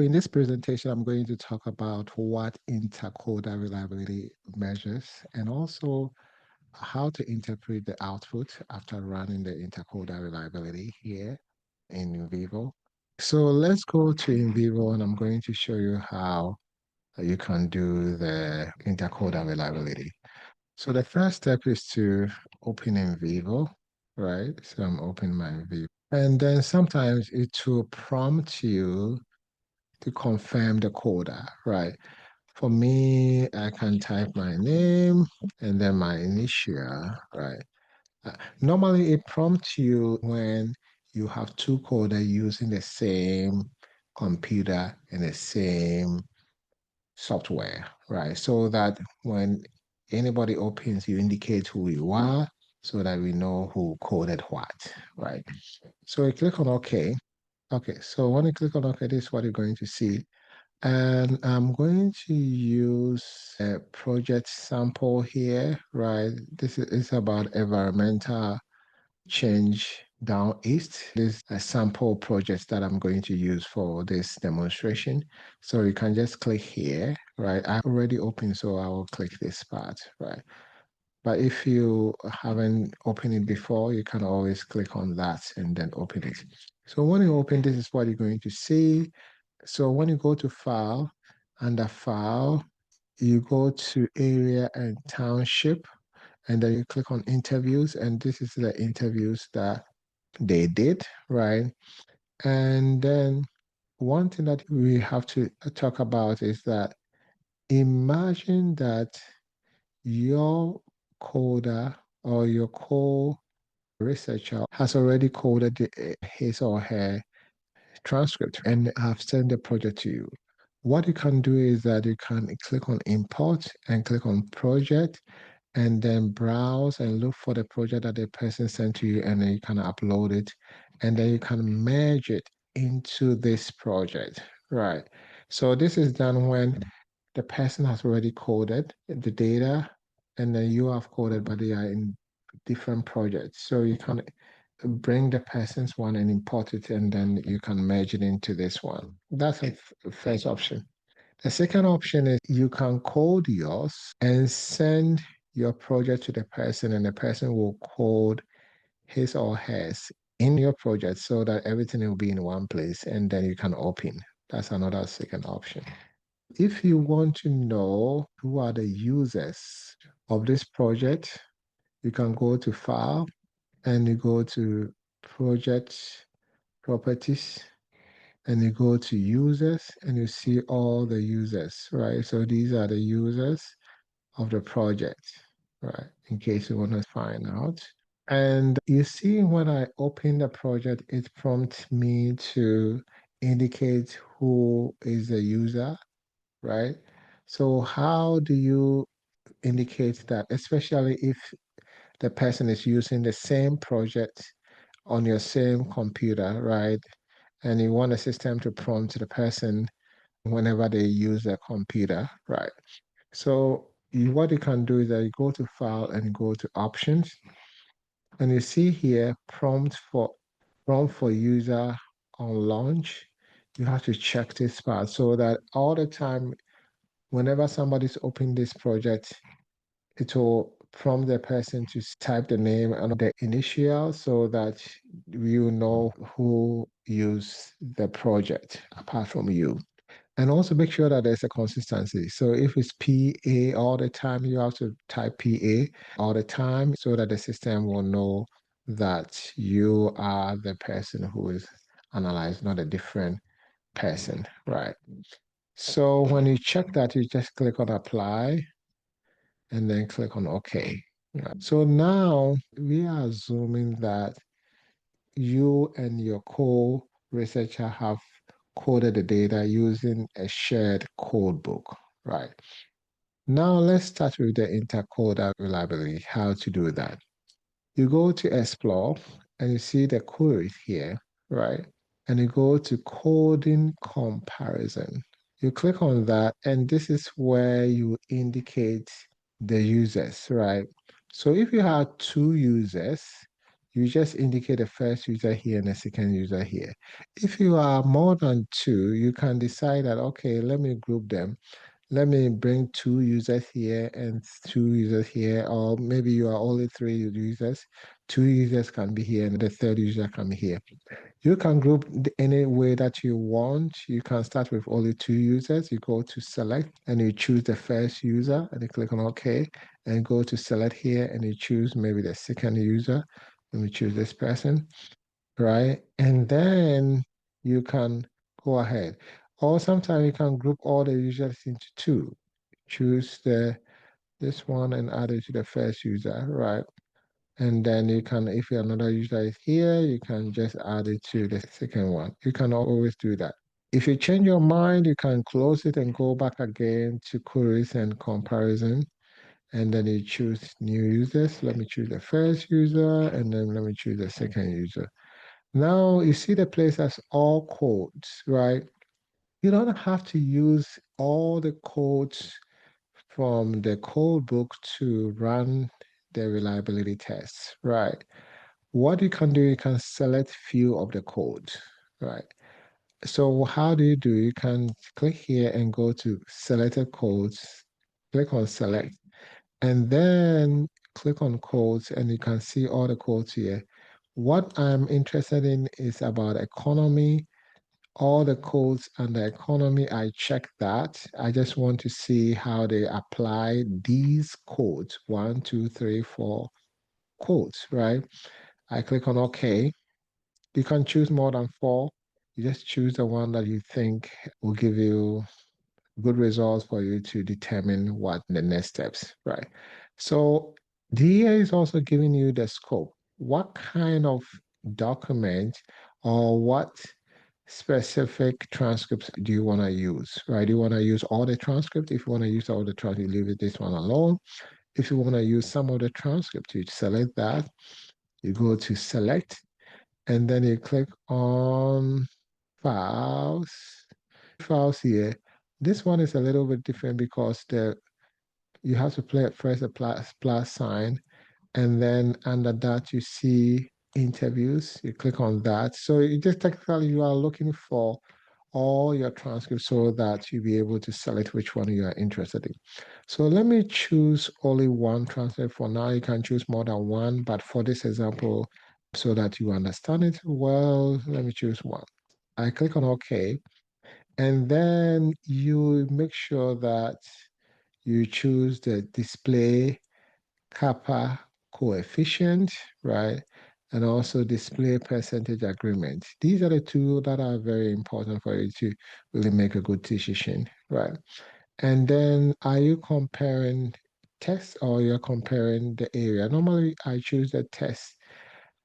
In this presentation, I'm going to talk about what intercoder reliability measures and also how to interpret the output after running the intercoder reliability here in NVivo. So let's go to NVivo and I'm going to show you how you can do the intercoder reliability. So the first step is to open NVivo, right? So I'm opening my NVivo. And then sometimes it will prompt you to confirm the coder, right? For me, I can type my name and then my initial, right? Normally, it prompts you when you have two coders using the same computer and the same software, right? So that when anybody opens, you indicate who you are so that we know who coded what, right? So you click on OK. Okay, so when you click on OK, this is what you're going to see. And I'm going to use a project sample here, right? This is about environmental change down east. This is a sample project that I'm going to use for this demonstration. So you can just click here, right? I already opened, so I will click this part, right? But if you haven't opened it before, you can always click on that and then open it. So when you open, this is what you're going to see. So when you go to File, under File, you go to Area and Township, and then you click on Interviews, and this is the interviews that they did, right? And then one thing that we have to talk about is that imagine that your coder or your co-researcher has already coded his or her transcript and have sent the project to you. What you can do is that you can click on import and click on project and then browse and look for the project that the person sent to you and then you can upload it and then you can merge it into this project, right? So this is done when the person has already coded the data and then you have coded, but they are in different projects. So you can bring the person's one and import it, and then you can merge it into this one. That's a first option. The second option is you can code yours and send your project to the person, and the person will code his or hers in your project so that everything will be in one place, and then you can open. That's another second option. If you want to know who are the users of this project, you can go to File and you go to Project Properties and you go to Users and you see all the users, right? So these are the users of the project, right? In case you want to find out. And you see when I open the project, it prompts me to indicate who is the user, right? So how do you indicate that, especially if the person is using the same project on your same computer, right? And you want the system to prompt the person whenever they use their computer, right? So what you can do is that you go to File and go to Options, and you see here prompt for user on launch. You have to check this part so that all the time, whenever somebody's opening this project, it will prompt the person to type the name and the initial so that you know who used the project apart from you. And also make sure that there's a consistency. So if it's PA all the time, you have to type PA all the time so that the system will know that you are the person who is analyzed, not a different person, right? So when you check that, you just click on apply and then click on OK. Right. So now we are assuming that you and your co-researcher have coded the data using a shared code book, right? Now let's start with the intercoder reliability, how to do that. You go to Explore and you see the queries here, right? And you go to coding comparison. You click on that, and this is where you indicate the users, right? So if you have two users, you just indicate the first user here and the second user here. If you are more than two, you can decide that, okay, let me group them. Let me bring two users here and two users here, or maybe you are only three users. Two users can be here and the third user can be here. You can group any way that you want. You can start with only two users. You go to select and you choose the first user and you click on OK and go to select here and you choose maybe the second user. Let me choose this person, right? And then you can go ahead. Or sometimes you can group all the users into two. Choose this one and add it to the first user, right? And then you can, if another user is here, you can just add it to the second one. You can always do that. If you change your mind, you can close it and go back again to queries and comparison. And then you choose new users. Let me choose the first user, and then let me choose the second user. Now you see the place as all codes, right? You don't have to use all the codes from the code book to run the reliability tests, right? What you can do, you can select few of the codes, right? So how do? You can click here and go to selected codes, click on select, and then click on codes, and you can see all the codes here. What I'm interested in is about economy. All the codes under economy, I check that. I just want to see how they apply these codes, 1, 2, 3, 4 codes, right? I click on OK. You can choose more than four. You just choose the one that you think will give you good results for you to determine what the next steps, right? So DA is also giving you the scope. What kind of document or what specific transcripts do you want to use, right? Do you want to use all the transcripts? If you want to use all the transcripts, you leave this one alone. If you want to use some of the transcripts, you select that. You go to select, and then you click on files. Files here. This one is a little bit different because you have to press a plus sign, and then under that you see interviews. You click on that. So you just technically you are looking for all your transcripts so that you'll be able to select which one you are interested in. So let me choose only one transcript for now. You can choose more than one, but for this example, so that you understand it well, let me choose one. I click on OK, and then you make sure that you choose the display Kappa coefficient, right? And also display percentage agreement. These are the two that are very important for you to really make a good decision, right? And then are you comparing text or you're comparing the area? Normally, I choose the test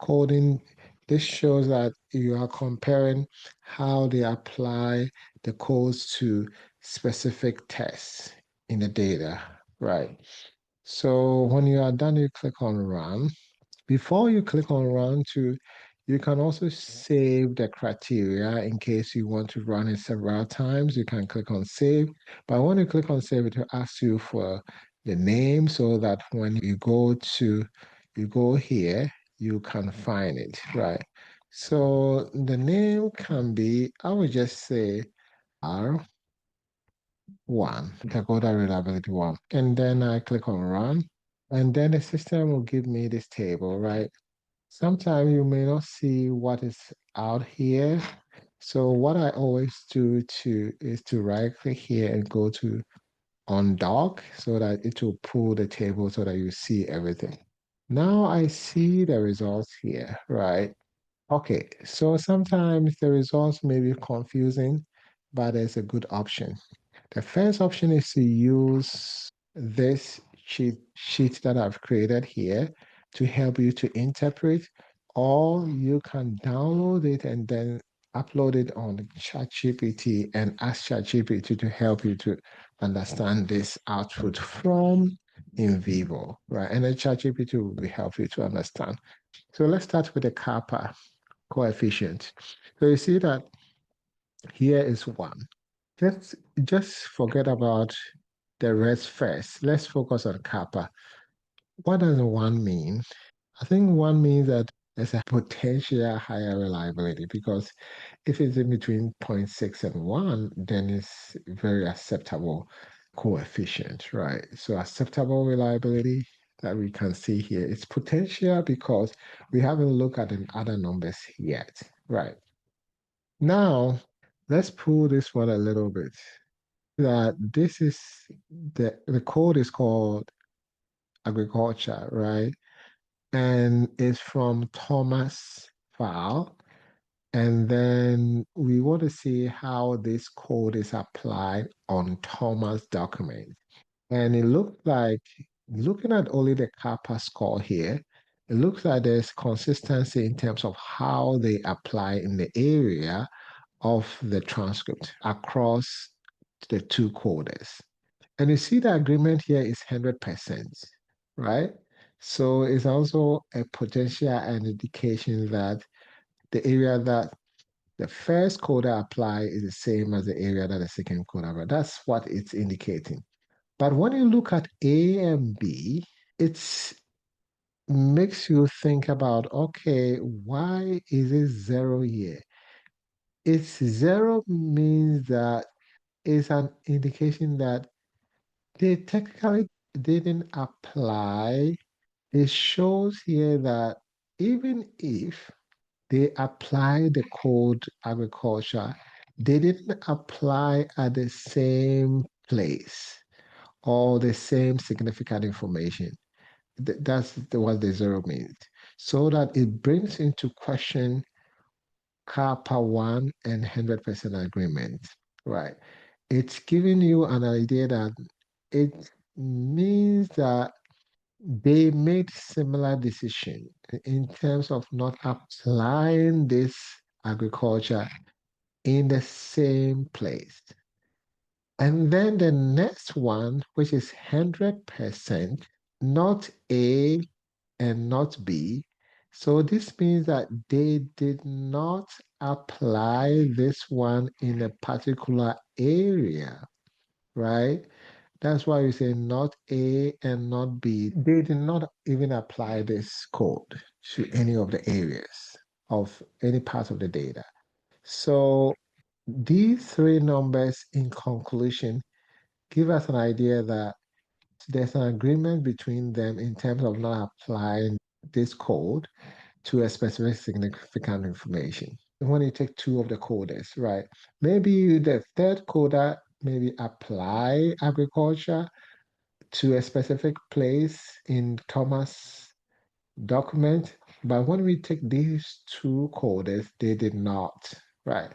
coding. This shows that you are comparing how they apply the codes to specific tests in the data, right? So when you are done, you click on run. Before you click on run to, you can also save the criteria in case you want to run it several times. You can click on save. But when you click on save, it will ask you for the name so that when you go here, you can find it, right? So the name can be, I would just say R1, Intercoder Reliability 1. And then I click on run. And then the system will give me this table, right? Sometimes you may not see what is out here. So what I always do is to right click here and go to undock so that it will pull the table so that you see everything. Now I see the results here, right? Okay, so sometimes the results may be confusing, but there's a good option. The first option is to use this cheat sheet that I've created here to help you to interpret, or you can download it and then upload it on ChatGPT and ask ChatGPT to help you to understand this output from NVivo, right? And then ChatGPT will be help you to understand. So let's start with the Kappa coefficient. So you see that here is one. Let's just forget about the rest first. Let's focus on kappa. What does one mean? I think one means that there's a potential higher reliability because if it's in between zero point 0.6 and 1, then it's very acceptable coefficient, right? So acceptable reliability that we can see here, it's potential because we haven't looked at the other numbers yet, right? Now, let's pull this one a little bit. That this is the code is called agriculture, right? And it's from Thomas file. And then we want to see how this code is applied on Thomas document. And it looks like, looking at only the Kappa score here, it looks like there's consistency in terms of how they apply in the area of the transcript across the two coders. And you see the agreement here is 100%, right? So it's also a potential and indication that the area that the first coder apply is the same as the area that the second coder apply. That's what it's indicating. But when you look at A and B, it makes you think about, okay, why is it 0 here? It's 0 means that it's an indication that they technically didn't apply. It shows here that even if they apply the code agriculture, they didn't apply at the same place or the same significant information. That's what the 0 means. So that it brings into question Kappa 1 and 100% agreement, right? It's giving you an idea that it means that they made similar decision in terms of not applying this agriculture in the same place. And then the next one, which is 100%, not A and not B. So this means that they did not apply this one in a particular area, right? That's why you say not A and not B. They did not even apply this code to any of the areas of any part of the data. So these three numbers in conclusion give us an idea that there's an agreement between them in terms of not applying this code to a specific significant information. When you take two of the coders, right? Maybe the third coder maybe apply agriculture to a specific place in Thomas document, but when we take these two coders, they did not, right?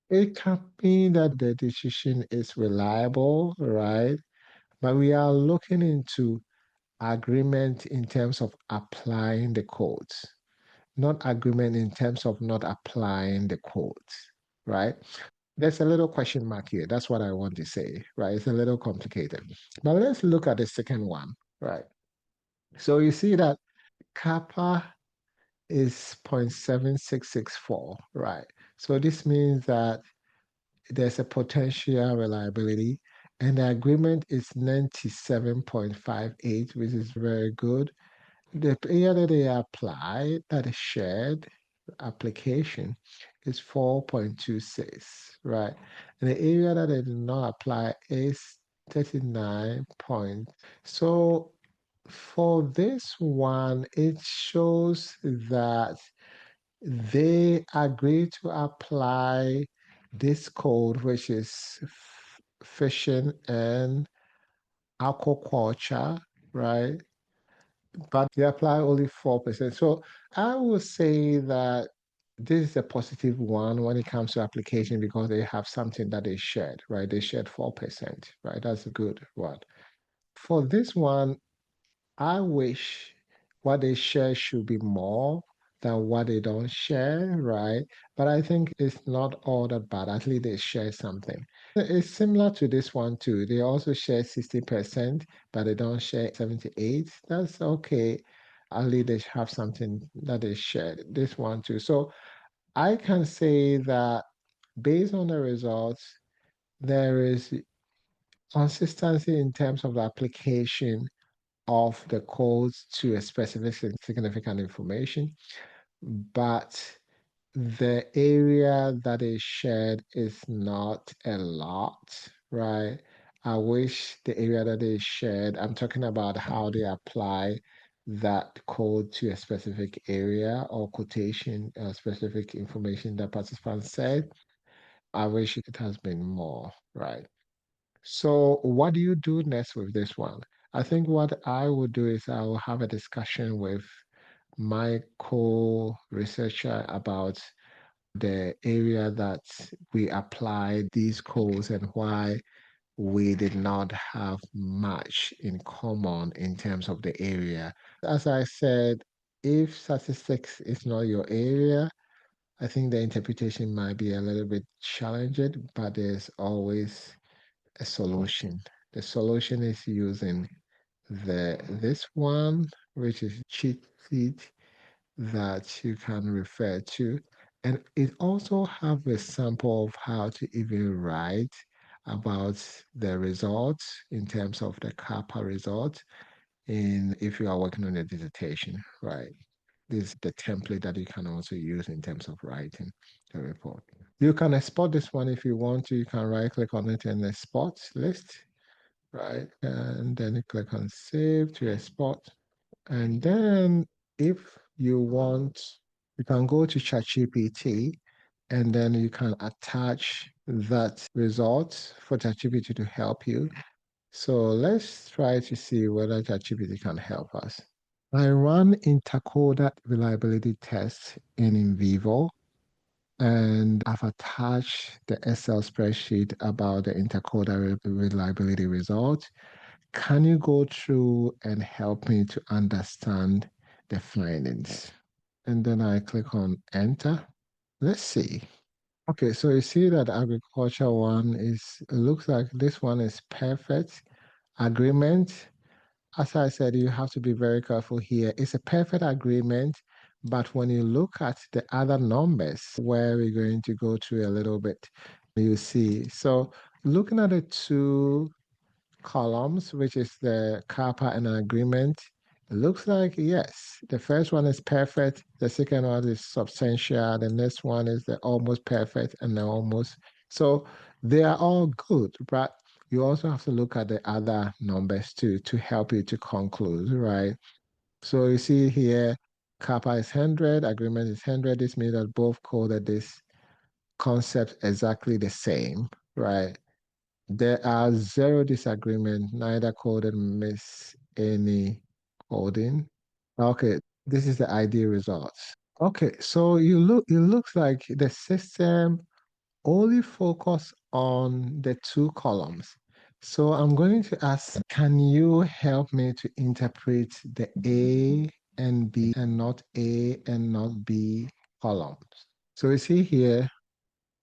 It can mean that the decision is reliable, right? But we are looking into agreement in terms of applying the codes, not agreement in terms of not applying the codes, right? There's a little question mark here. That's what I want to say, right? It's a little complicated. But let's look at the second one, right? So you see that kappa is 0.7664, right? So this means that there's a potential reliability, and the agreement is 97.58, which is very good. The area that they apply, that is shared application, is 4.26, right? And the area that they did not apply is 39 point. So for this one, it shows that they agree to apply this code, which is fishing and aquaculture, right? But they apply only 4%. So I would say that this is a positive one when it comes to application because they have something that they shared, right? They shared 4%, right? That's a good one. For this one, I wish what they share should be more than what they don't share, right? But I think it's not all that bad. At least they share something. It's similar to this one too. They also share 60%, but they don't share 78. That's okay. At least they have something that they shared. This one too. So I can say that based on the results, there is consistency in terms of the application of the codes to a specific significant information. but the area that is shared is not a lot, right? I wish the area that is shared, I'm talking about how they apply that code to a specific area or quotation, specific information that participants said. I wish it has been more, right? So, what do you do next with this one? I think what I would do is I will have a discussion with my co-researcher about the area that we applied these codes and why we did not have much in common in terms of the area. As I said, if statistics is not your area, I think the interpretation might be a little bit challenging, but there's always a solution. The solution is using this one, which is cheat sheet that you can refer to. And it also have a sample of how to even write about the results in terms of the Kappa results in if you are working on a dissertation, right? This is the template that you can also use in terms of writing the report. You can export this one if you want to. You can right click on it and export list, right? And then you click on save to export. And then if you want, you can go to ChatGPT and then you can attach that result for ChatGPT to help you. So let's try to see whether ChatGPT can help us. I run intercoder reliability tests in NVivo, and I've attached the Excel spreadsheet about the intercoder reliability result. Can you go through and help me to understand the findings? And then I click on enter. Let's see. Okay, so you see that agriculture one is, it looks like this one is perfect. Agreement, as I said, you have to be very careful here. It's a perfect agreement, but when you look at the other numbers, where we're going to go through a little bit, you see. So looking at the two columns, which is the Kappa and an agreement, it looks like yes, the first one is perfect, the second one is substantial, the next one is the almost perfect and the almost. So they are all good, but you also have to look at the other numbers too to help you to conclude, right? So you see here, Kappa is 100, agreement is 100. This means that both coded this concept exactly the same, right? There are zero disagreement, neither coded miss any coding. Okay, this is the ideal results. Okay, so it looks like the system only focus on the two columns. So I'm going to ask, can you help me to interpret the A and B and not A and not B columns? So you see here,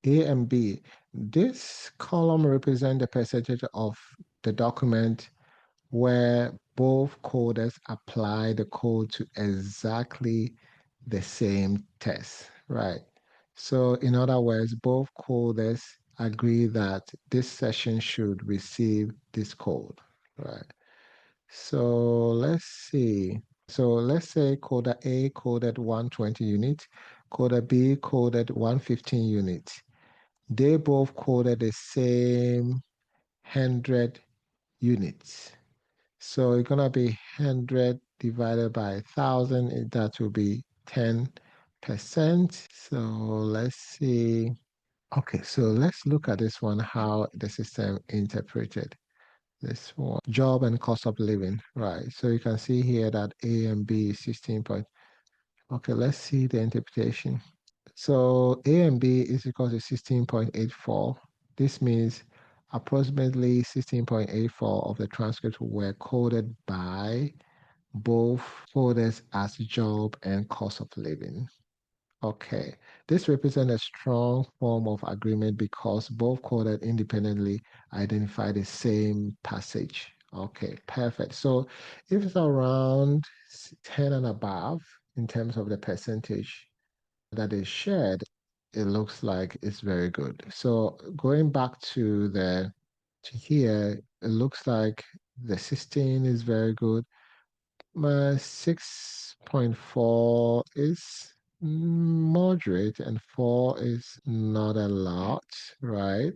A and B. This column represents the percentage of the document where both coders apply the code to exactly the same test, right? So in other words, both coders agree that this session should receive this code, right? So let's see. So let's say coder A coded 120 units, coder B coded 115 units. They both coded the same 100 units. So it's gonna be 100 divided by 1,000. That will be 10%. So let's see. Okay, so let's look at this one, how the system interpreted this one. Job and cost of living, right? So you can see here that A and B is 16 point. Okay, let's see the interpretation. So A and B is equal to 16.84. This means approximately 16.84 of the transcripts were coded by both coders as job and cost of living. Okay, this represents a strong form of agreement because both coded independently identify the same passage. Okay, perfect. So if it's around 10 and above in terms of the percentage that is shared, it looks like it's very good. So going back to here, it looks like the 16 is very good. My 6.4 is moderate, and 4 is not a lot, right?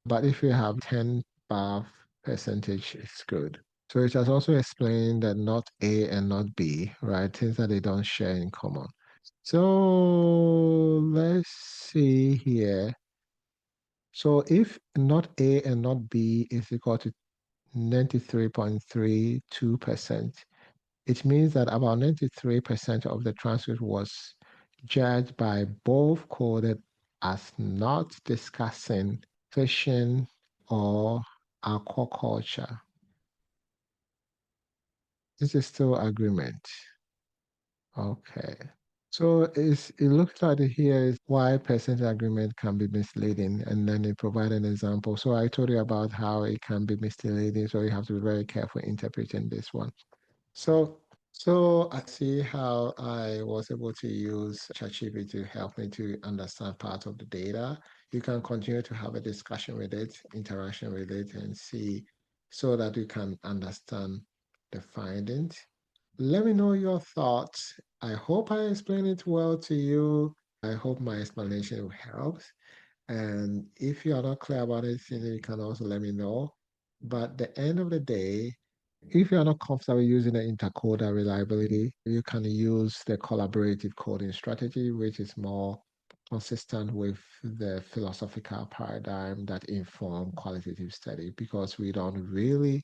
But if you have 10 bar percentage, it's good. So it has also explained that not A and not B, right? Things that they don't share in common. So let's see here. So if not A and not B is equal to 93.32%, it means that about 93% of the transcript was judged by both coded as not discussing fishing or aquaculture. This is still agreement. Okay. So it looks like here is why percentage agreement can be misleading, and then they provide an example. So I told you about how it can be misleading, so you have to be very careful interpreting this one. So, so I see how I was able to use ChatGPT to help me to understand part of the data. You can continue to have a discussion with it, interaction with it, and see so that you can understand the findings. Let me know your thoughts. I hope I explained it well to you. I hope my explanation helps. And if you are not clear about anything, you can also let me know. But at the end of the day, if you are not comfortable using the intercoder reliability, you can use the collaborative coding strategy, which is more consistent with the philosophical paradigm that inform qualitative study, because we don't really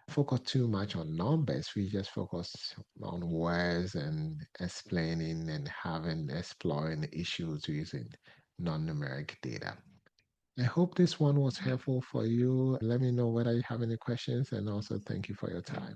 focus too much on numbers. We just focus on words and explaining and having exploring issues using non-numeric data. I hope this one was helpful for you. Let me know whether you have any questions, and also thank you for your time.